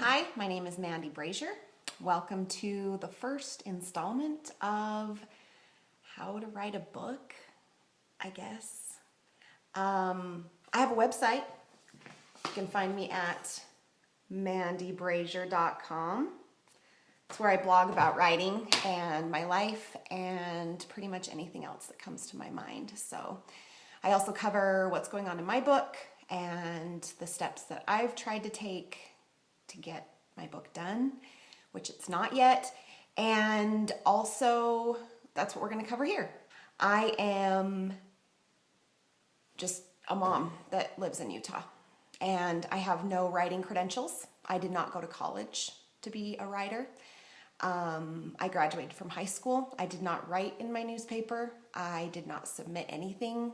Hi, my name is Mandy Brazier. Welcome to the first installment of how to write a book, I guess. I have a website. You can find me at mandybrazier.com. It's where I blog about writing and my life and pretty much anything else that comes to my mind. So I also cover what's going on in my book and the steps that I've tried to take to get my book done, which it's not yet. And also, that's what we're going to cover here. I am just a mom that lives in Utah, and I have no writing credentials. I did not go to college to be a writer. I graduated from high school. I did not write in my newspaper. I did not submit anything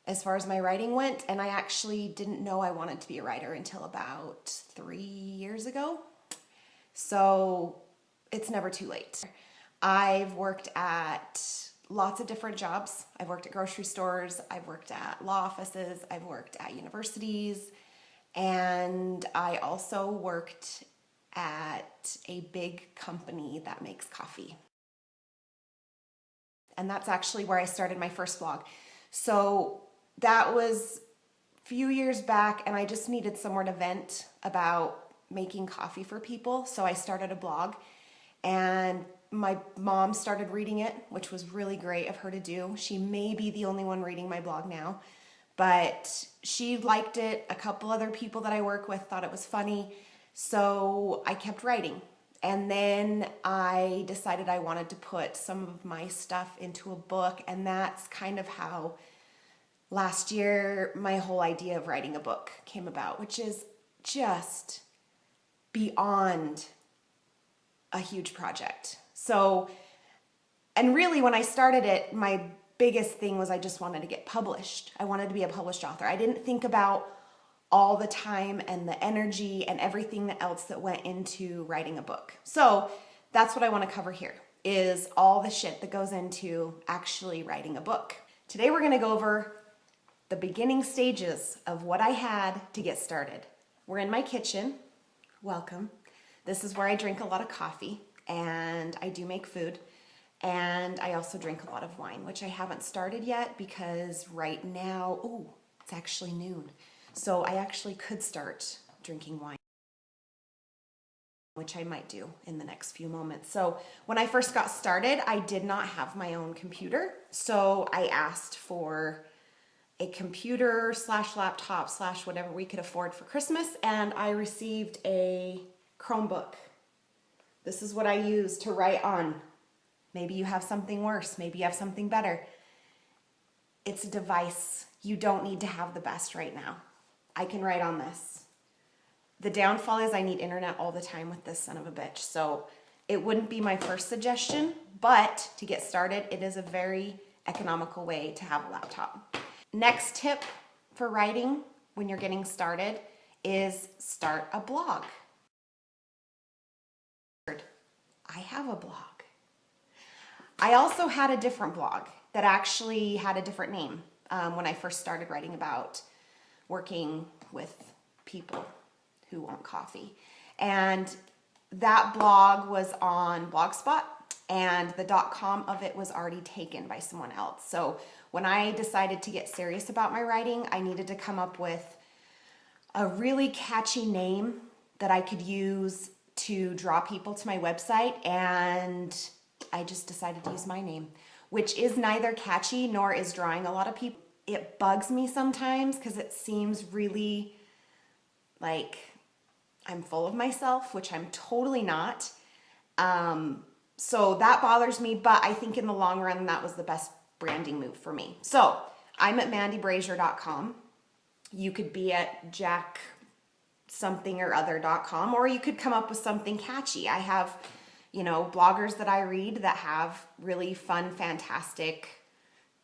as far as my writing went, and I actually didn't know I wanted to be a writer until about 3 years ago. So it's never too late. I've worked at lots of different jobs. I've worked at grocery stores, I've worked at law offices, I've worked at universities, and I also worked at a big company that makes coffee. And that's actually where I started my first blog. So that was a few years back, and I just needed somewhere to vent about making coffee for people. So I started a blog, and my mom started reading it, which was really great of her to do. She may be the only one reading my blog now, but she liked it. A couple other people that I work with thought it was funny. So I kept writing. And then I decided I wanted to put some of my stuff into a book, and that's kind of how last year my whole idea of writing a book came about, which is just beyond a huge project. So, and really when I started it, my biggest thing was I just wanted to get published. I wanted to be a published author. I didn't think about all the time and the energy and everything else that went into writing a book. So that's what I want to cover here, is all the shit that goes into actually writing a book. Today we're going to go over the beginning stages of what I had to get started. We're in my kitchen. Welcome. This is where I drink a lot of coffee, and I do make food, and I also drink a lot of wine, which I haven't started yet because right now, it's actually noon. So I actually could start drinking wine, which I might do in the next few moments. So when I first got started, I did not have my own computer. So I asked for a computer / laptop / whatever we could afford for Christmas, and I received a Chromebook. This is what I use to write on. Maybe you have something worse, maybe you have something better. It's a device. You don't need to have the best right now. I can write on this. The downfall is I need internet all the time with this son of a bitch, so it wouldn't be my first suggestion, but to get started, it is a very economical way to have a laptop. Next tip for writing when you're getting started is start a blog. I have a blog. I also had a different blog that actually had a different name when I first started writing about working with people who want coffee. And that blog was on Blogspot, and the .com of it was already taken by someone else. So when I decided to get serious about my writing, I needed to come up with a really catchy name that I could use to draw people to my website, and I just decided to use my name, which is neither catchy nor is drawing a lot of people. It bugs me sometimes because it seems really like I'm full of myself, which I'm totally not. So that bothers me, but I think in the long run, that was the best branding move for me. So I'm at mandybrazier.com. You could be at jacksomethingorother.com, or you could come up with something catchy. I have, bloggers that I read that have really fun, fantastic,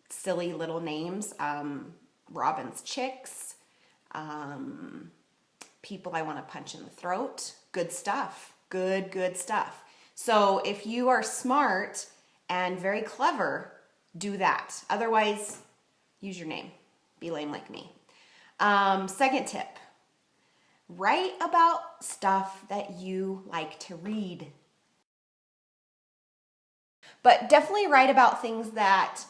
silly little names. Robin's Chicks, people I want to punch in the throat. Good stuff. Good stuff. So if you are smart and very clever, do that. Otherwise, use your name. Be lame like me. Second tip, write about stuff that you like to read. But definitely write about things that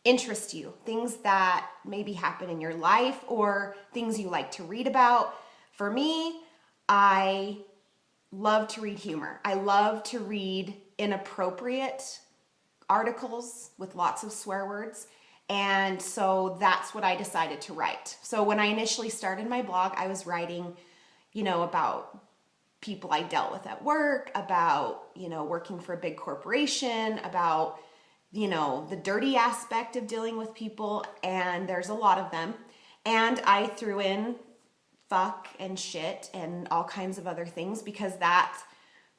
interest you, things that maybe happen in your life or things you like to read about. For me, I love to read humor. I love to read inappropriate articles with lots of swear words. And so that's what I decided to write. So when I initially started my blog, I was writing, about people I dealt with at work, about, working for a big corporation, about, the dirty aspect of dealing with people. And there's a lot of them. And I threw in fuck and shit and all kinds of other things because that,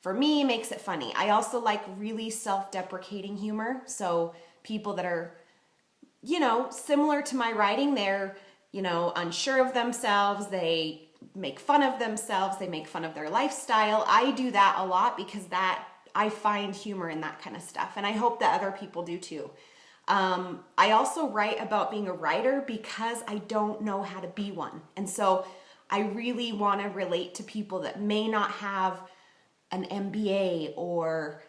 for me, makes it funny. I also like really self-deprecating humor. So people that are, similar to my writing, they're, unsure of themselves. They make fun of themselves. They make fun of their lifestyle. I do that a lot because I find humor in that kind of stuff. And I hope that other people do too. I also write about being a writer because I don't know how to be one. And so I really want to relate to people that may not have an MBA or,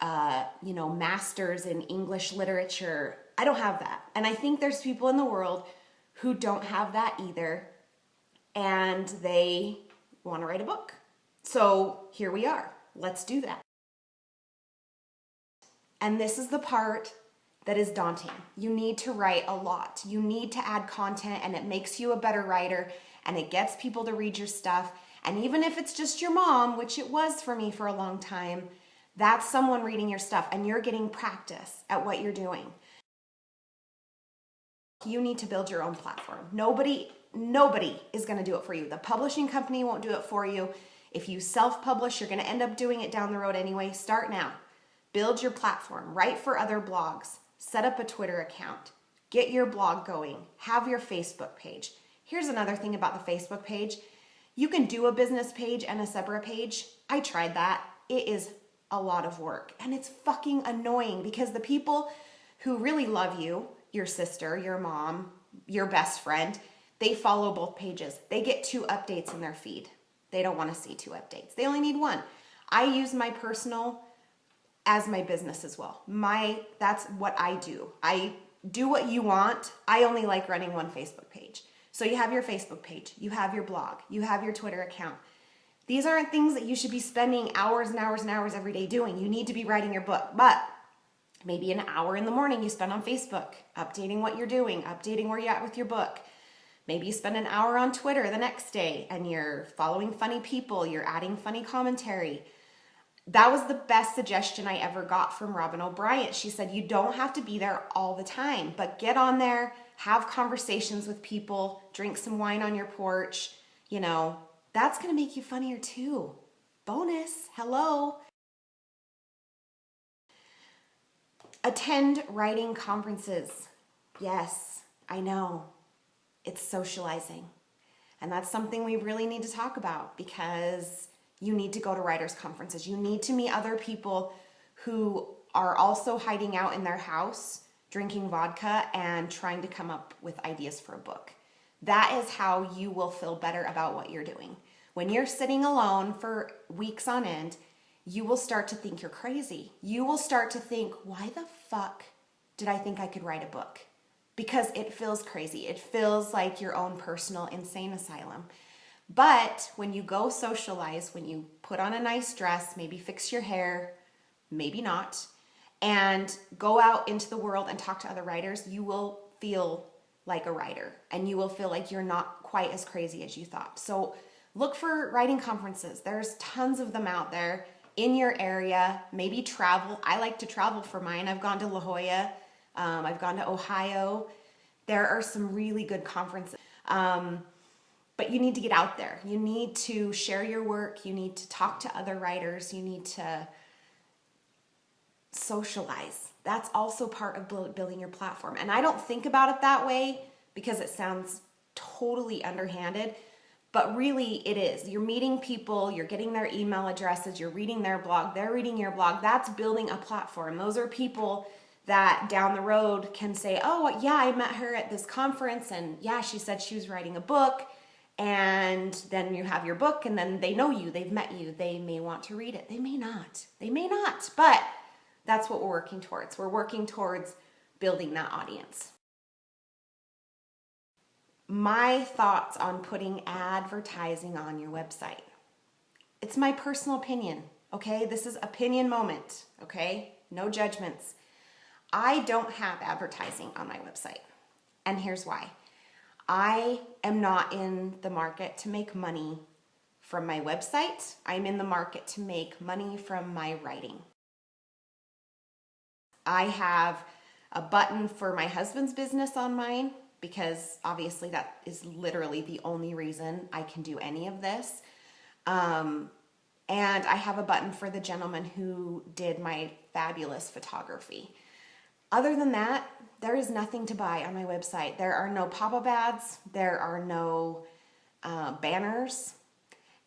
masters in English literature. I don't have that. And I think there's people in the world who don't have that either. And they want to write a book. So here we are. Let's do that. And this is the part that is daunting. You need to write a lot. You need to add content, and it makes you a better writer, and it gets people to read your stuff. And even if it's just your mom, which it was for me for a long time, that's someone reading your stuff, and you're getting practice at what you're doing. You need to build your own platform. Nobody is going to do it for you. The publishing company won't do it for you. If you self-publish, you're going to end up doing it down the road anyway. Start now. Build your platform. Write for other blogs. Set up a Twitter account. Get your blog going. Have your Facebook page. Here's another thing about the Facebook page. You can do a business page and a separate page. I tried that. It is a lot of work, and it's fucking annoying because the people who really love you, your sister, your mom, your best friend, they follow both pages. They get 2 updates in their feed. They don't want to see 2 updates. They only need 1. I use my personal as my business as well. That's what I do. I do what you want. I only like running 1 Facebook page. So you have your Facebook page, you have your blog, you have your Twitter account. These aren't things that you should be spending hours and hours and hours every day doing. You need to be writing your book, but maybe an hour in the morning you spend on Facebook, updating what you're doing, updating where you're at with your book. Maybe you spend an hour on Twitter the next day and you're following funny people, you're adding funny commentary. That was the best suggestion I ever got from Robin O'Brien. She said, you don't have to be there all the time, but get on there, have conversations with people, drink some wine on your porch. That's going to make you funnier too. Bonus, hello. Attend writing conferences. Yes, I know. It's socializing. And that's something we really need to talk about because you need to go to writers' conferences. You need to meet other people who are also hiding out in their house, drinking vodka, and trying to come up with ideas for a book. That is how you will feel better about what you're doing. When you're sitting alone for weeks on end, you will start to think you're crazy. You will start to think, why the fuck did I think I could write a book? Because it feels crazy. It feels like your own personal insane asylum. But when you go socialize, when you put on a nice dress, maybe fix your hair, maybe not, and go out into the world and talk to other writers, you will feel like a writer and you will feel like you're not quite as crazy as you thought. So look for writing conferences. There's tons of them out there in your area. Maybe travel. I like to travel for mine. I've gone to La Jolla. I've gone to Ohio. There are some really good conferences. But you need to get out there. You need to share your work. You need to talk to other writers. You need to socialize. That's also part of building your platform. And I don't think about it that way because it sounds totally underhanded, but really it is. You're meeting people, you're getting their email addresses, you're reading their blog, they're reading your blog. That's building a platform. Those are people that down the road can say, oh yeah, I met her at this conference and yeah, she said she was writing a book. And then you have your book, and then they know you, they've met you, they may want to read it. They may not, but that's what we're working towards. We're working towards building that audience. My thoughts on putting advertising on your website. It's my personal opinion, okay? This is opinion moment, okay? No judgments. I don't have advertising on my website, and here's why. I am not in the market to make money from my website. I'm in the market to make money from my writing. I have a button for my husband's business on mine because obviously that is literally the only reason I can do any of this. And I have a button for the gentleman who did my fabulous photography. Other than that, there is nothing to buy on my website. There are no pop-up ads. There are no banners.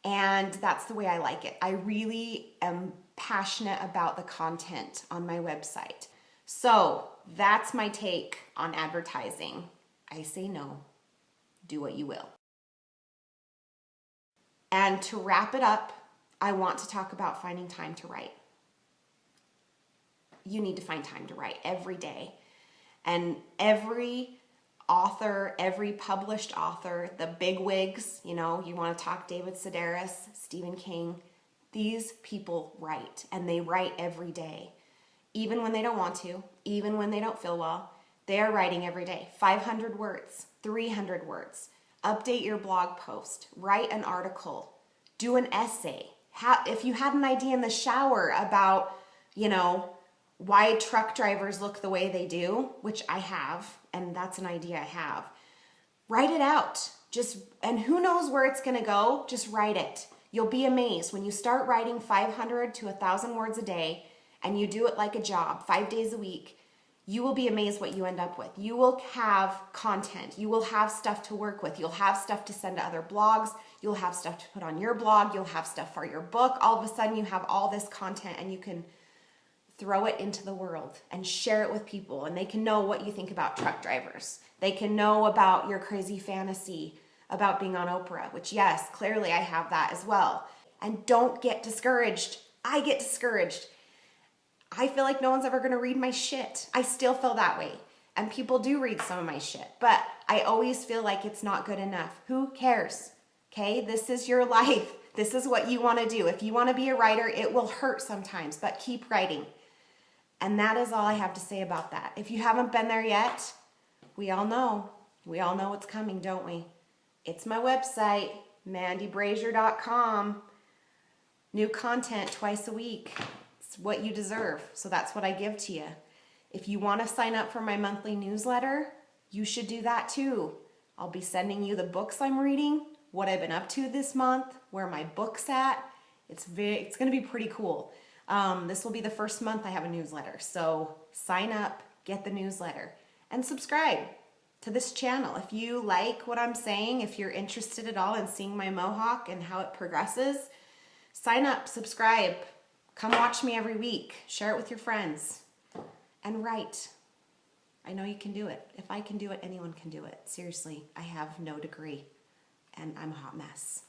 And that's the way I like it. I really am passionate about the content on my website. So that's my take on advertising. I say no. Do what you will. And to wrap it up, I want to talk about finding time to write. You need to find time to write every day. And every author, every published author, the big wigs, you want to talk David Sedaris, Stephen King, these people write, and they write every day. Even when they don't want to, even when they don't feel well, they are writing every day. 500 words, 300 words. Update your blog post, write an article, do an essay. If you had an idea in the shower about, why truck drivers look the way they do, which I have, and that's an idea I have, write it out. And who knows where it's gonna go, just write it. You'll be amazed when you start writing 500 to 1,000 words a day and you do it like a job, 5 days a week, you will be amazed what you end up with. You will have content. You will have stuff to work with. You'll have stuff to send to other blogs. You'll have stuff to put on your blog. You'll have stuff for your book. All of a sudden you have all this content and you can throw it into the world and share it with people, and they can know what you think about truck drivers. They can know about your crazy fantasy about being on Oprah, which yes, clearly I have that as well. And don't get discouraged. I get discouraged. I feel like no one's ever gonna read my shit. I still feel that way. And people do read some of my shit, but I always feel like it's not good enough. Who cares? Okay, this is your life. This is what you wanna do. If you wanna be a writer, it will hurt sometimes, but keep writing. And that is all I have to say about that. If you haven't been there yet, we all know what's coming, don't we? It's my website, mandybrazier.com. New content twice a week. It's what you deserve, so that's what I give to you. If you want to sign up for my monthly newsletter, you should do that too. I'll be sending you the books I'm reading, what I've been up to this month, where my book's at. It's going to be pretty cool. This will be the first month I have a newsletter, so sign up, get the newsletter, and subscribe to this channel. If you like what I'm saying, if you're interested at all in seeing my mohawk and how it progresses, sign up, subscribe, come watch me every week, share it with your friends, and write. I know you can do it. If I can do it, anyone can do it. Seriously, I have no degree, and I'm a hot mess.